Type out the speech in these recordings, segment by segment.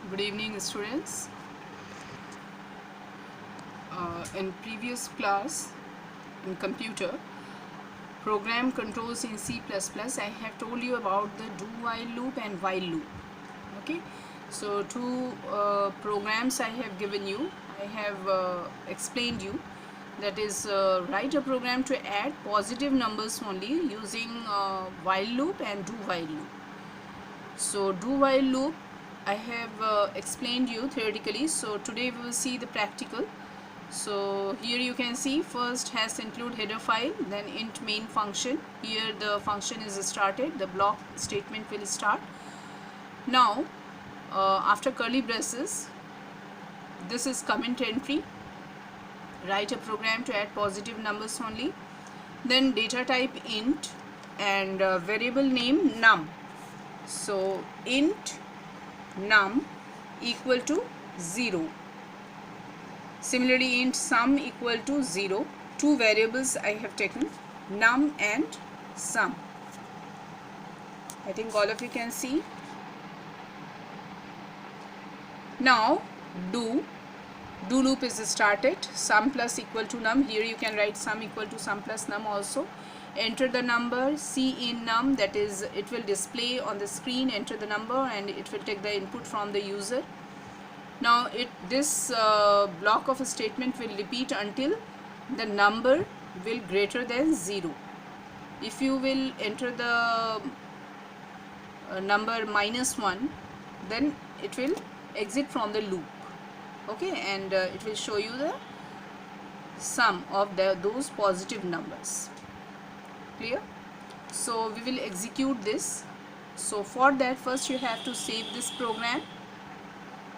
Good evening, students. In previous class in computer program controls in C++, I have told you about the do while loop and while loop. Okay, so two programs I have given you. I have explained you, that is write a program to add positive numbers only using while loop and do while loop. So do while loop I have explained you theoretically, so today we will see the practical. So here you can see first has include header file, then int main function. Here the function is started, the block statement will start. Now after curly braces, this is comment entry, write a program to add positive numbers only, then data type int and variable name num. So int num equal to 0. Similarly int sum equal to 0. Two variables I have taken, num and sum. I think all of you can see. Now do loop is started, sum plus equal to num. Here you can write sum equal to sum plus num also. Enter the number, see in num, that is it will display on the screen, enter the number and it will take the input from the user. Now this block of a statement will repeat until the number will greater than 0. If you will enter the number -1, then it will exit from the loop. Okay, and it will show you the sum of those positive numbers. Clear? So we will execute this. So for that, first you have to save this program.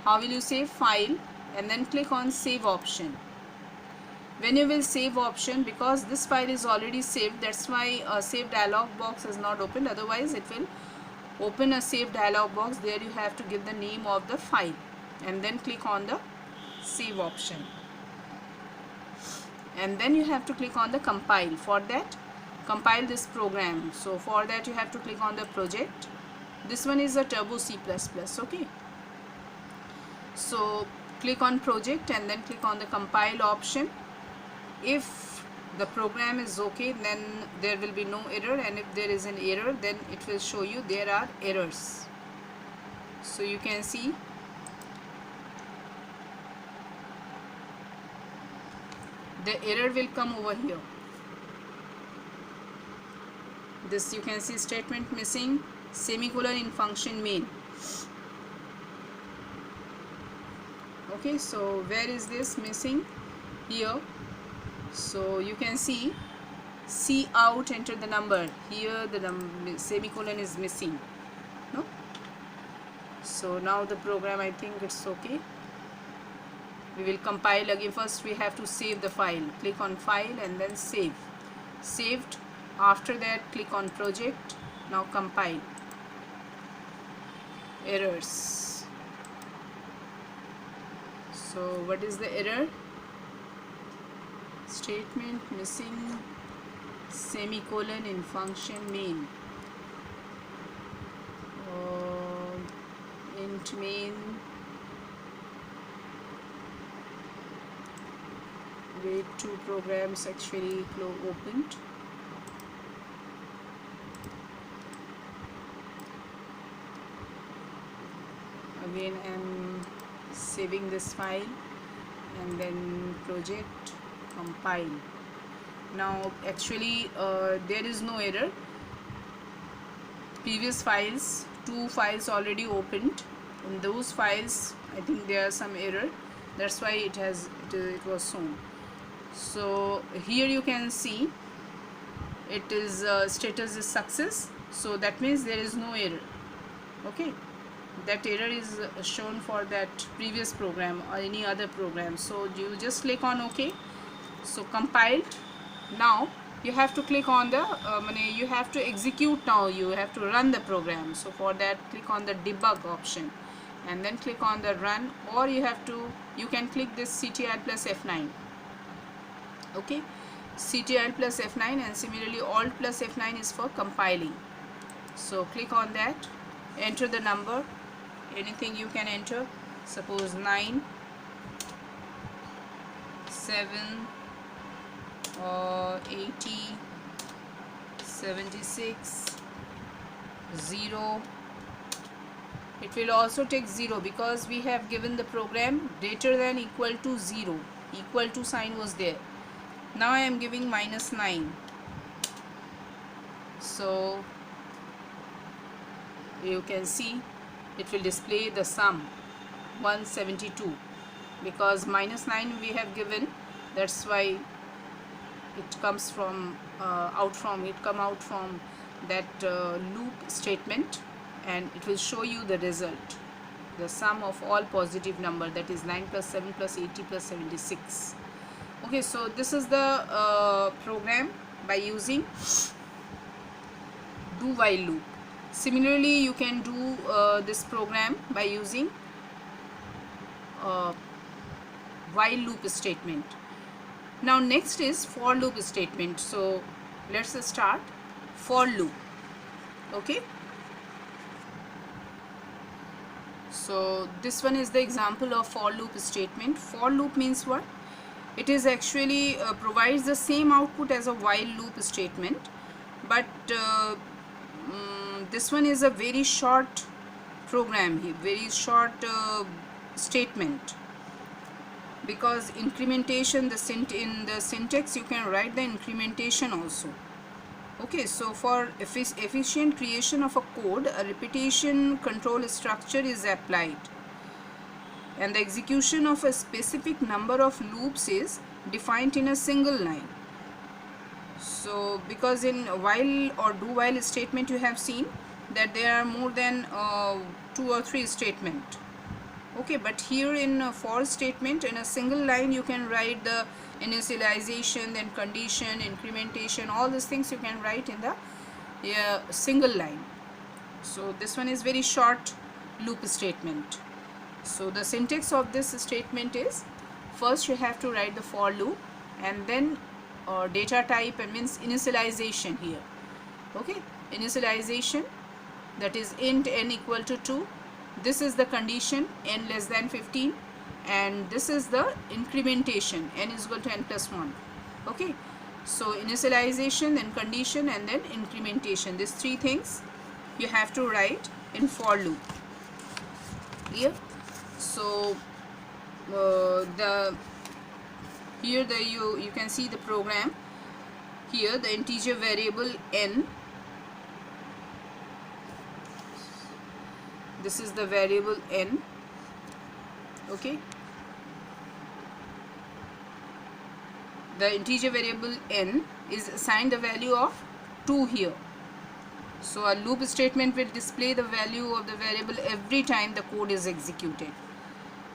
How will you save? File and then click on save option. When you will save option, because this file is already saved, that's why a save dialog box is not opened. Otherwise it will open a save dialog box. There you have to give the name of the file and then click on the save option, and then you have to click on the compile. For that, compile this program. So for that you have to click on the project. This one is a Turbo C++. Okay, so click on project and then click on the compile option. If the program is okay, then there will be no error, and if there is an error, then it will show you there are errors. So you can see the error will come over here. This you can see statement missing, semicolon in function main. Okay, so where is this missing? Here. So you can see out, enter the number. Here the semicolon is missing. No? So now the program, I think it's okay. We will compile again. First we have to save the file. Click on file and then save. Saved. After that click on project. Now compile. Errors. So what is the error? Statement missing, semicolon in function main. Int main. Wait, two programs actually opened. Again I am saving this file and then project, compile. Now actually there is no error. Previous files, two files already opened. In those files I think there are some error, that's why it was shown. So here you can see it is status is success, so that means there is no error. Okay, that error is shown for that previous program or any other program. So you just click on OK. So compiled. Now you have to click on the you have to execute. Now you have to run the program. So for that click on the debug option and then click on the run, or you can click this CTRL plus F9. Okay, CTRL plus F9, and similarly Alt plus F9 is for compiling. So click on that, enter the number, anything you can enter. Suppose 9, 7, 80, 76, 0. It will also take 0 because we have given the program greater than equal to 0. Equal to sign was there. Now I am giving -9. So you can see it will display the sum 172 because -9 we have given. That's why it comes from out from that loop statement, and it will show you the result, the sum of all positive number, that is 9 plus 7 plus 80 plus 76. Okay, so this is the program by using do while loop. Similarly, you can do this program by using while loop statement. Now next is for loop statement. So let's start for loop. Okay, so this one is the example of for loop statement. For loop means what? It is actually provides the same output as a while loop statement, but this one is a very short program here, very short statement, because incrementation, in the syntax you can write the incrementation also. Okay, so for efficient creation of a code, a repetition control structure is applied, and the execution of a specific number of loops is defined in a single line. So because in while or do while statement you have seen that there are more than 2 or 3 statement. Okay, but here in for statement, in a single line you can write the initialization, then condition, incrementation, all these things you can write in the single line. So this one is very short loop statement. So the syntax of this statement is, first you have to write the for loop, and then data type means initialization here. Okay, initialization, that is int n equal to 2. This is the condition n less than 15, and this is the incrementation n is equal to n plus 1. Okay, so initialization, then condition, and then incrementation. These 3 things you have to write in for loop here. So you can see the program here. The integer variable n, this is the variable n. Okay, the integer variable n is assigned the value of 2 here. So a loop statement will display the value of the variable every time the code is executed,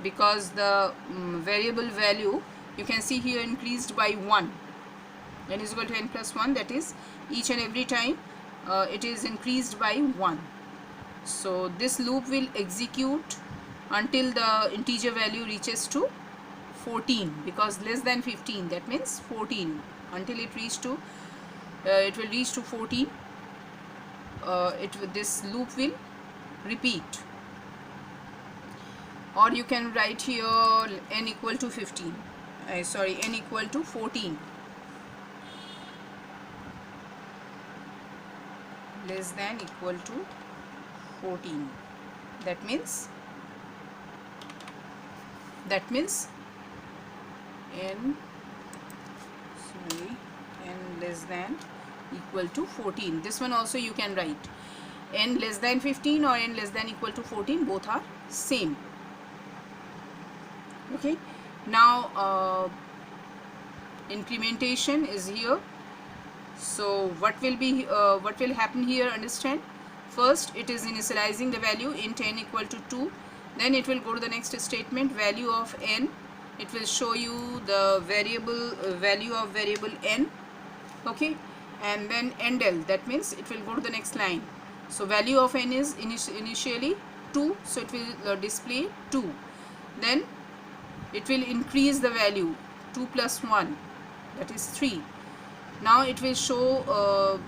because the variable value you can see here increased by 1. N is equal to n plus 1, that is each and every time it is increased by 1. So this loop will execute until the integer value reaches to 14, because less than 15, that means 14, until it reach to it will reach to 14. This loop will repeat. Or you can write here n equal to 15, n equal to 14, less than equal to 14. That means n less than equal to 14. This one also you can write n less than 15 or n less than equal to 14, both are same. Okay, now incrementation is here. So what will happen here, understand? First it is initializing the value int n equal to 2, then it will go to the next statement, value of n, it will show you the value of variable n. Okay, and then endl, that means it will go to the next line. So value of n is initially 2, so it will display 2, then it will increase the value 2 plus 1, that is 3. Now it will show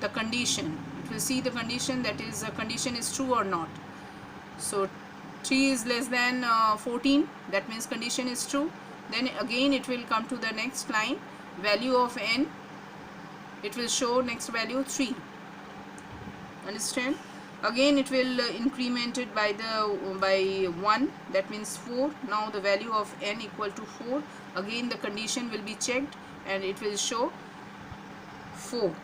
the condition, it will see the condition, that is condition is true or not. So 3 is less than 14, that means condition is true. Then again it will come to the next line, value of n, it will show next value 3. Understand? Again it will increment it by 1, that means 4. Now the value of n equal to 4. Again the condition will be checked and it will show 4.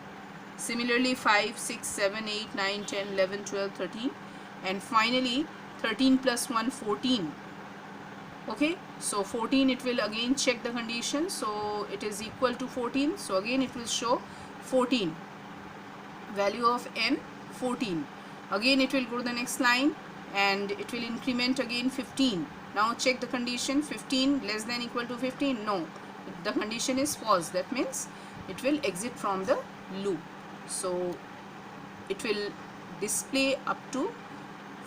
Similarly 5, 6, 7, 8, 9, 10, 11, 12, 13, and finally 13 plus 1, 14. Okay, so 14 it will again check the condition, so it is equal to 14, so again it will show 14, value of n 14. Again it will go to the next line and it will increment again 15. Now check the condition, 15 less than equal to 15, no, the condition is false, that means it will exit from the loop. So it will display up to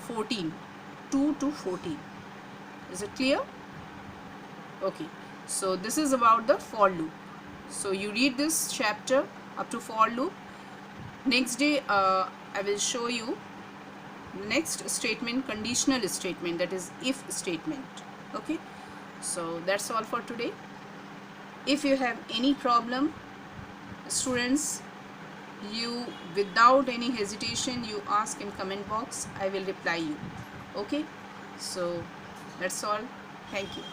14, 2 to 14. Is it clear? Okay, so this is about the for loop. So you read this chapter up to for loop. Next day I will show you next statement, conditional statement, that is if statement. Okay, so that's all for today. If you have any problem, students, you without any hesitation you ask in comment box, I will reply you. Okay, so that's all. Thank you.